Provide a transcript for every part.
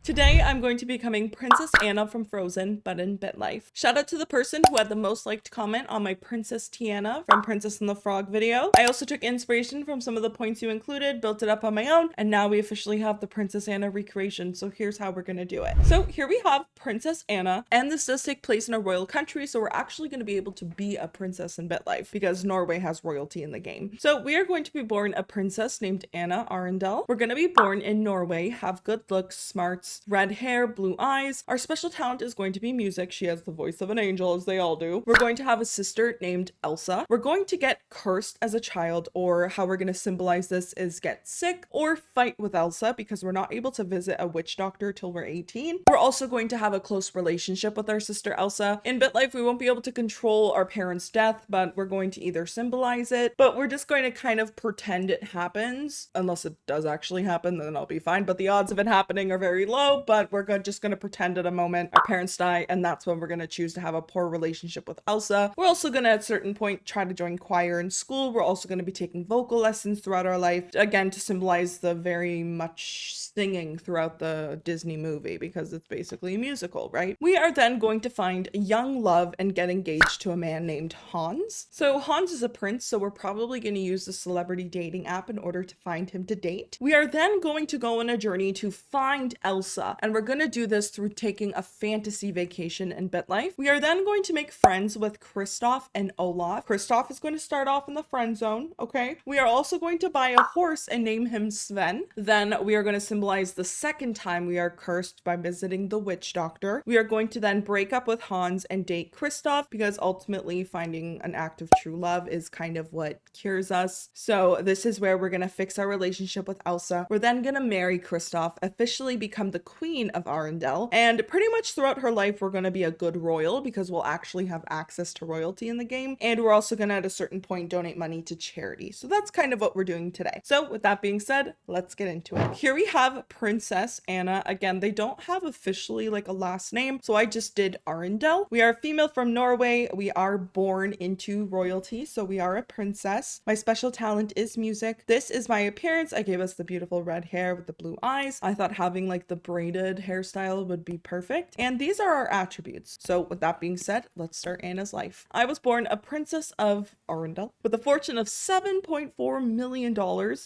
Today, I'm going to be becoming Princess Anna from Frozen, but in BitLife. Shout out to the person who had the most liked comment on my Princess Tiana from Princess and the Frog video. I also took inspiration from some of the points you included, built it up on my own, and now we officially have the Princess Anna recreation, so here's how we're gonna do it. So here we have Princess Anna, and this does take place in a royal country, so we're actually gonna be able to be a princess in BitLife, because Norway has royalty in the game. So we are going to be born a princess named Anna Arendelle. We're gonna be born in Norway, have good looks, smarts, red hair, blue eyes. Our special talent is going to be music. She has the voice of an angel, as they all do. We're going to have a sister named Elsa. We're going to get cursed as a child, or how we're going to symbolize this is get sick or fight with Elsa, because we're not able to visit a witch doctor till we're 18. We're also going to have a close relationship with our sister Elsa. In BitLife, we won't be able to control our parents' death, but we're going to either symbolize it, but we're just going to kind of pretend it happens. Unless it does actually happen, then I'll be fine. But the odds of it happening are very low, but we're just going to pretend at a moment our parents die, and that's when we're going to choose to have a poor relationship with Elsa. We're also going to at a certain point try to join choir in school. We're also going to be taking vocal lessons throughout our life, again to symbolize the very much singing throughout the Disney movie, because it's basically a musical, right? We are then going to find young love and get engaged to a man named Hans. So Hans is a prince, so we're probably going to use the celebrity dating app in order to find him to date. We are then going to go on a journey to find Elsa, and we're going to do this through taking a fantasy vacation in BitLife. We are then going to make friends with Kristoff and Olaf. Kristoff is going to start off in the friend zone, okay? We are also going to buy a horse and name him Sven. Then we are going to symbolize the second time we are cursed by visiting the witch doctor. We are going to then break up with Hans and date Kristoff, because ultimately finding an act of true love is kind of what cures us. So this is where we're going to fix our relationship with Elsa. We're then going to marry Kristoff, officially become the queen of Arendelle, and pretty much throughout her life we're going to be a good royal, because we'll actually have access to royalty in the game, and we're also going to at a certain point donate money to charity. So that's kind of what we're doing today. So with that being said, let's get into it. Here we have Princess Anna. Again, they don't have officially like a last name, so I just did Arendelle. We are female from Norway. We are born into royalty, so we are a princess. My special talent is music. This is my appearance. I gave us the beautiful red hair with the blue eyes. I thought having like the braided hairstyle would be perfect. And these are our attributes. So with that being said, let's start Anna's life. I was born a princess of Arendelle with a fortune of $7.4 million.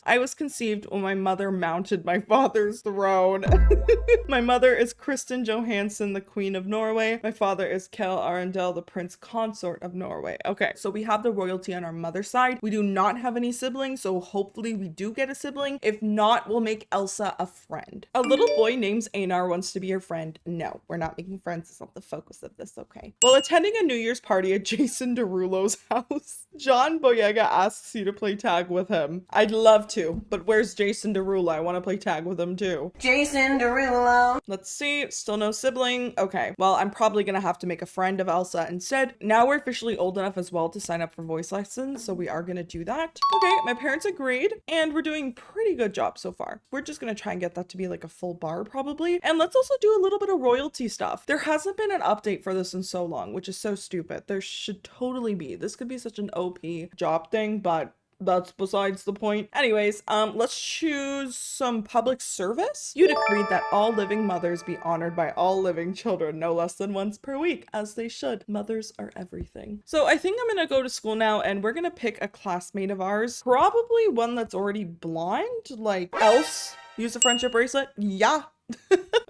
I was conceived when my mother mounted my father's throne. My mother is Kristen Johansson, the Queen of Norway. My father is Kjell Arendelle, the Prince Consort of Norway. Okay, so we have the royalty on our mother's side. We do not have any siblings, so hopefully we do get a sibling. If not, we'll make Elsa a friend. A little boy named Einar wants to be your friend. No, we're not making friends. It's not the focus of this, okay? While attending a New Year's party at Jason Derulo's house, John Boyega asks you to play tag with him. I'd love to, but where's Jason Derulo? I want to play tag with him too. Jason Derulo. Let's see, still no sibling. Okay, well, I'm probably gonna have to make a friend of Elsa instead. Now we're officially old enough as well to sign up for voice lessons, so we are gonna do that. Okay, my parents agreed, and we're doing pretty good job so far. We're just gonna try and get that to be like a full bar probably. And let's also do a little bit of royalty stuff. There hasn't been an update for this in so long, which is so stupid. There should totally be. This could be such an OP job thing, but that's besides the point. Anyways, let's choose some public service. You decreed that all living mothers be honored by all living children no less than once per week, as they should. Mothers are everything. So I think I'm gonna go to school now, and we're gonna pick a classmate of ours, probably one that's already blind, like Else. Use a friendship bracelet? Yeah.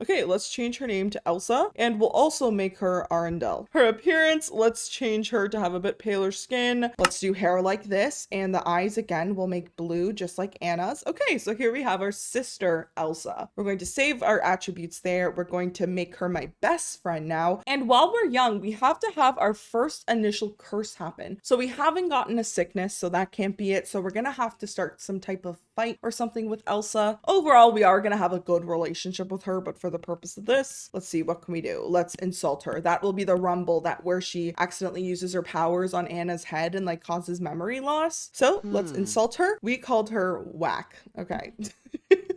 Okay, let's change her name to Elsa, and we'll also make her Arendelle. Her appearance, let's change her to have a bit paler skin. Let's do hair like this, and the eyes again we'll make blue just like Anna's. Okay, so here we have our sister Elsa. We're going to save our attributes there. We're going to make her my best friend now. And while we're young, we have to have our first initial curse happen. So we haven't gotten a sickness, so that can't be it. So we're gonna have to start some type of fight or something with Elsa. Overall, we are gonna have a good relationship with her, but for the purpose of this, let's see, what can we do? Let's insult her. That will be the rumble, that where she accidentally uses her powers on Anna's head and like causes memory loss. So let's insult her. We called her Whack. Okay.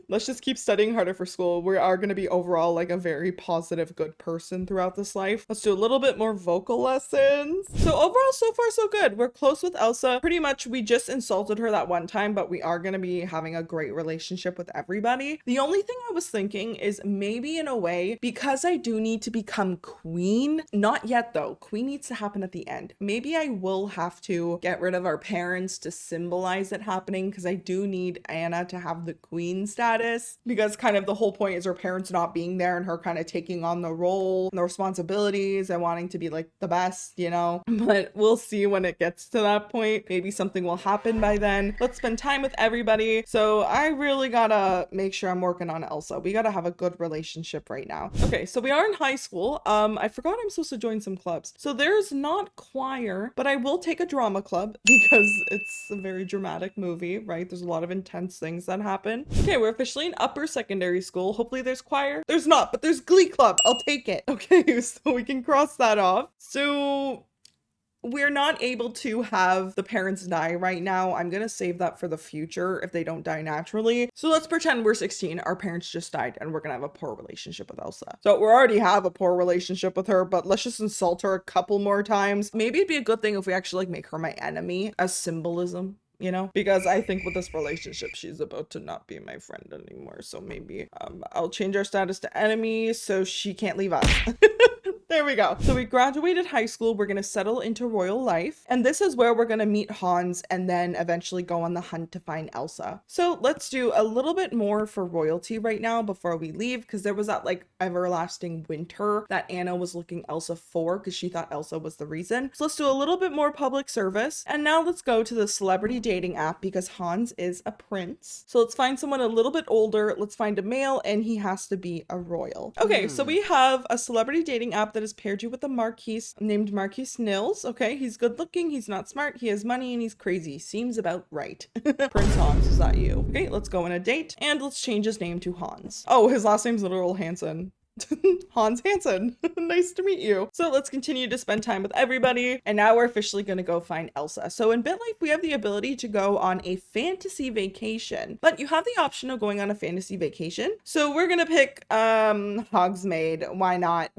Let's just keep studying harder for school. We are going to be overall like a very positive, good person throughout this life. Let's do a little bit more vocal lessons. So overall, so far, so good. We're close with Elsa. Pretty much, we just insulted her that one time, but we are going to be having a great relationship with everybody. The only thing I was thinking is maybe in a way, because I do need to become queen, not yet though. Queen needs to happen at the end. Maybe I will have to get rid of our parents to symbolize it happening, because I do need Anna to have the queen status, because kind of the whole point is her parents not being there and her kind of taking on the role and the responsibilities and wanting to be like the best, you know. But we'll see when it gets to that point. Maybe something will happen by then. Let's spend time with everybody. So I really gotta make sure I'm working on Elsa. We gotta have a good relationship right now. Okay, so we are in high school. I forgot I'm supposed to join some clubs. So there's not choir, but I will take a drama club because it's a very dramatic movie, right? There's a lot of intense things that happen. Okay, we're officially in upper secondary school. Hopefully there's choir. There's not, but there's glee club. I'll take it. Okay, so we can cross that off. So we're not able to have the parents die right now. I'm gonna save that for the future if they don't die naturally. So let's pretend we're 16, our parents just died, and we're gonna have a poor relationship with Elsa. So we already have a poor relationship with her, but let's just insult her a couple more times. Maybe it'd be a good thing if we actually like make her my enemy as symbolism, you know, because I think with this relationship she's about to not be my friend anymore. So maybe I'll change our status to enemy so she can't leave us. There we go. So we graduated high school. We're going to settle into royal life. And this is where we're going to meet Hans and then eventually go on the hunt to find Elsa. So let's do a little bit more for royalty right now before we leave, because there was that like everlasting winter that Anna was looking Elsa for because she thought Elsa was the reason. So let's do a little bit more public service. And now let's go to the celebrity dating app because Hans is a prince. So let's find someone a little bit older. Let's find a male and he has to be a royal. Okay, so we have a celebrity dating app that has paired you with a Marquise named Marquise Nils. Okay, he's good looking, he's not smart, he has money, and he's crazy. Seems about right. Prince Hans, is that you? Okay, let's go on a date and let's change his name to Hans. Oh, his last name's literal Hansen. Hans Hansen. Nice to meet you. So let's continue to spend time with everybody. And now we're officially going to go find Elsa. So in BitLife, we have the ability to go on a fantasy vacation, but you have the option of going on a fantasy vacation. So we're going to pick Hogsmeade. Why not?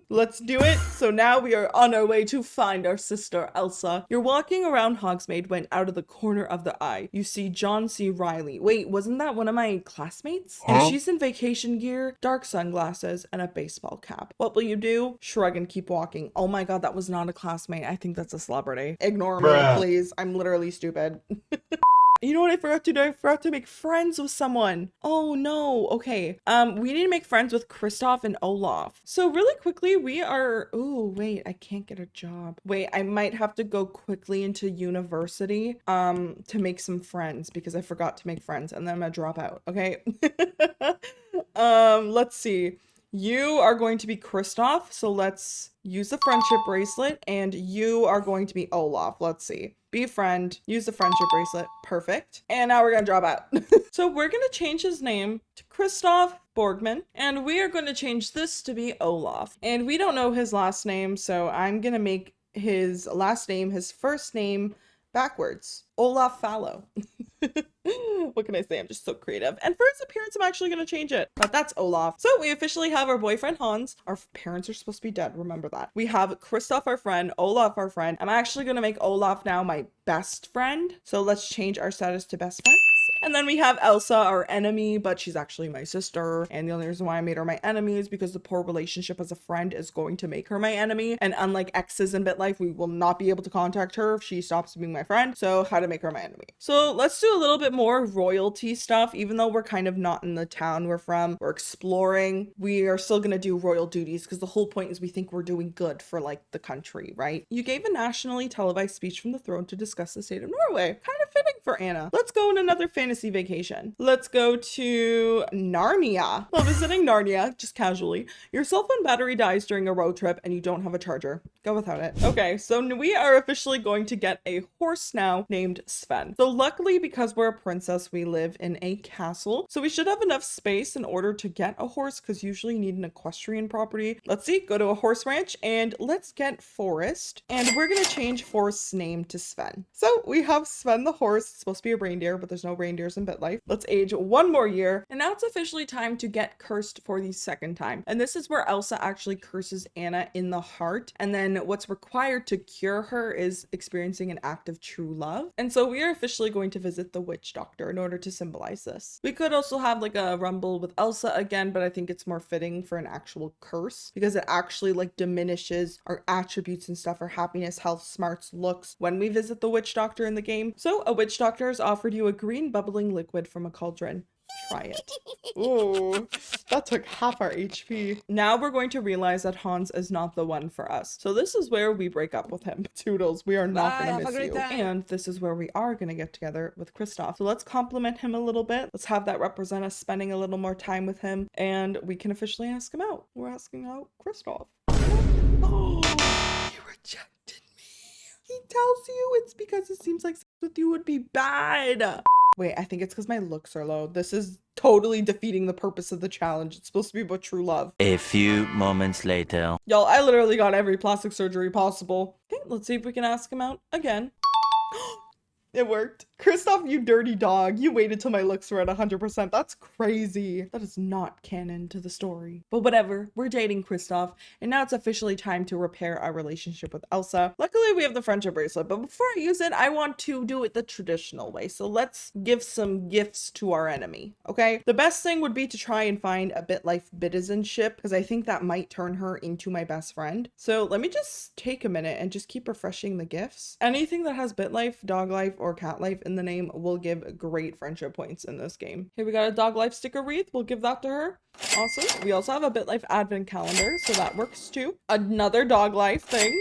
Let's do it. So now we are on our way to find our sister Elsa. You're walking around Hogsmeade when out of the corner of the eye, you see John C. Reilly. Wait, wasn't that one of my classmates? And she's in vacation gear, dark sunglasses, and a baseball cap. What will you do? Shrug and keep walking. Oh my god, that was not a classmate. I think that's a celebrity. Ignore me, please. I'm literally stupid. You know what I forgot to do? I forgot to make friends with someone. Oh no. Okay. We need to make friends with Kristoff and Olaf. So really quickly, we are... Oh, wait, I can't get a job. Wait, I might have to go quickly into university to make some friends because I forgot to make friends and then I'm gonna drop out. Okay. Let's see. You are going to be Kristoff, so let's use the friendship bracelet, and you are going to be Olaf. Let's see. Be a friend, use the friendship bracelet. Perfect. And now we're gonna drop out. So we're gonna change his name to Kristoff Borgman, and we are going to change this to be Olaf. And we don't know his last name, so I'm gonna make his last name his first name backwards. Olaf Fallow. What can I say? I'm just so creative. And for his appearance, I'm actually going to change it. But that's Olaf. So we officially have our boyfriend Hans. Our parents are supposed to be dead. Remember that. We have Kristoff, our friend, Olaf, our friend. I'm actually going to make Olaf now my best friend. So let's change our status to best friends. And then we have Elsa, our enemy, but she's actually my sister. And the only reason why I made her my enemy is because the poor relationship as a friend is going to make her my enemy. And unlike exes in BitLife, we will not be able to contact her if she stops being my friend. So how to make her my enemy. So let's do a little bit more royalty stuff. Even though we're kind of not in the town we're from, we're exploring, we are still going to do royal duties because the whole point is we think we're doing good for like the country, right? You gave a nationally televised speech from the throne to discuss the state of Norway. Kind of fitting for Anna. Let's go on another fantasy vacation. Let's go to Narnia. While visiting Narnia, just casually, your cell phone battery dies during a road trip and you don't have a charger. Go without it. Okay, so we are officially going to get a horse now named Sven. So luckily, because we're a princess, we live in a castle. So we should have enough space in order to get a horse because usually you need an equestrian property. Let's see, go to a horse ranch and let's get Forrest. And we're going to change Forrest's name to Sven. So we have Sven the horse. It's supposed to be a reindeer, but there's no reindeer years in BitLife. Let's age one more year. And now it's officially time to get cursed for the second time. And this is where Elsa actually curses Anna in the heart. And then what's required to cure her is experiencing an act of true love. And so we are officially going to visit the witch doctor in order to symbolize this. We could also have like a rumble with Elsa again, but I think it's more fitting for an actual curse because it actually like diminishes our attributes and stuff, our happiness, health, smarts, looks when we visit the witch doctor in the game. So a witch doctor has offered you a green bubbling liquid from a cauldron. Try it. Ooh, that took half our HP. Now we're going to realize that Hans is not the one for us. So this is where we break up with him. Toodles, we are not going to miss you. And this is where we are going to get together with Kristoff. So let's compliment him a little bit. Let's have that represent us spending a little more time with him. And we can officially ask him out. We're asking out Kristoff. Oh, he rejected me. He tells you it's because it seems like sex with you would be bad. Wait, I think it's because my looks are low. This is totally defeating the purpose of the challenge. It's supposed to be about true love. A few moments later. Y'all, I literally got every plastic surgery possible. Okay, let's see if we can ask him out again. It worked. Kristoff, you dirty dog. You waited till my looks were at 100%. That's crazy. That is not canon to the story. But whatever, we're dating Kristoff, and now it's officially time to repair our relationship with Elsa. Luckily, we have the friendship bracelet, but before I use it, I want to do it the traditional way. So let's give some gifts to our enemy, okay? The best thing would be to try and find a BitLife citizenship, because I think that might turn her into my best friend. So let me just take a minute and just keep refreshing the gifts. Anything that has BitLife, dog life, or cat life in the name will give great friendship points in this game. Here we got a dog life sticker wreath. We'll give that to her. Awesome. We also have a BitLife advent calendar, so that works too. Another dog life thing.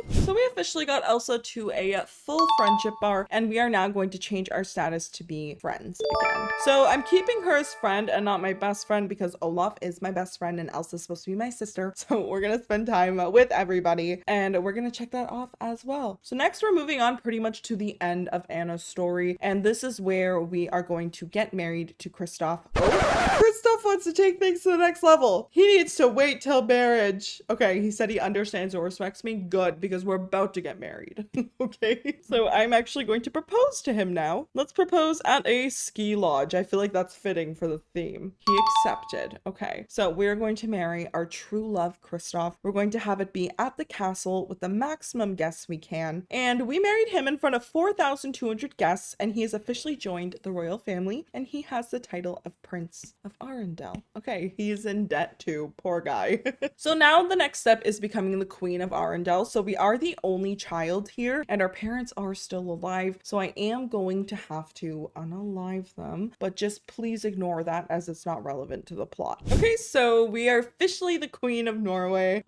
So we officially got Elsa to a full friendship bar, and we are now going to change our status to be friends again. So I'm keeping her as friend and not my best friend because Olaf is my best friend and Elsa's supposed to be my sister. So we're gonna spend time with everybody, and we're gonna check that off as well. So next we're moving on pretty much to the end of Anna's story, and this is where we are going to get married to Kristoff. Oh, Kristoff wants to take things to the next level. He needs to wait till marriage. Okay, he said he understands or respects me. Good, because we're about to get married. Okay, so I'm actually going to propose to him now. Let's propose at a ski lodge. I feel like that's fitting for the theme. He accepted. Okay, so we're going to marry our true love, Kristoff. We're going to have it be at the castle with the maximum guests we can. And we married him in front of 4,200 guests, and he has officially joined the royal family, and he has the title of Prince of Arendelle. Okay, he's in debt too, poor guy. So now the next step is becoming the Queen of Arendelle. So we are the only child here, and our parents are still alive, so I am going to have to unalive them, but just please ignore that as it's not relevant to the plot. Okay, so we are officially the Queen of Norway.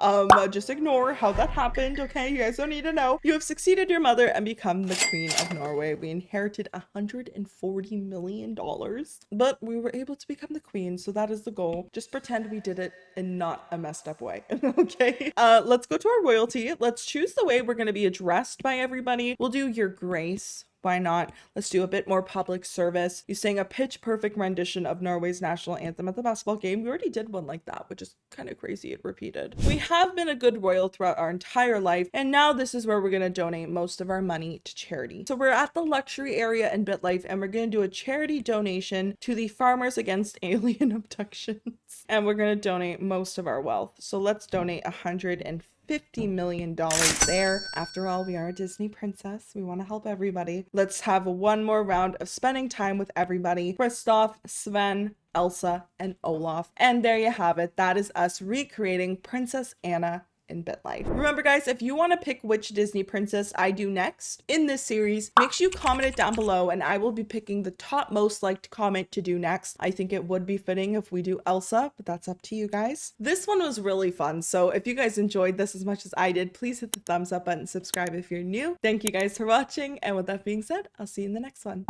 Just ignore how that happened, okay? You guys don't need to know. You have succeeded your mother and become the Queen of Norway. We inherited $140 million, but we were able to become the queen, so that is the goal. Just pretend we did it in not a messed up way. Okay, let's go to our royalty. Let's choose the way we're going to be addressed by everybody. We'll do your grace. Why not? Let's do a bit more public service. You sang a pitch perfect rendition of Norway's national anthem at the basketball game. We already did one like that, which is kind of crazy it repeated. We have been a good royal throughout our entire life, and now this is where we're going to donate most of our money to charity. So we're at the luxury area in BitLife, and we're going to do a charity donation to the Farmers Against Alien Abductions. And we're going to donate most of our wealth. So let's donate $150 million there. After all, we are a Disney princess. We want to help everybody. Let's have one more round of spending time with everybody. Kristoff, Sven, Elsa, and Olaf. And there you have it. That is us recreating Princess Anna in BitLife. Remember guys, if you want to pick which Disney princess I do next in this series, make sure you comment it down below and I will be picking the top most liked comment to do next. I think it would be fitting if we do Elsa, but that's up to you guys. This one was really fun, so if you guys enjoyed this as much as I did, please hit the thumbs up button, subscribe if you're new. Thank you guys for watching, and with that being said, I'll see you in the next one.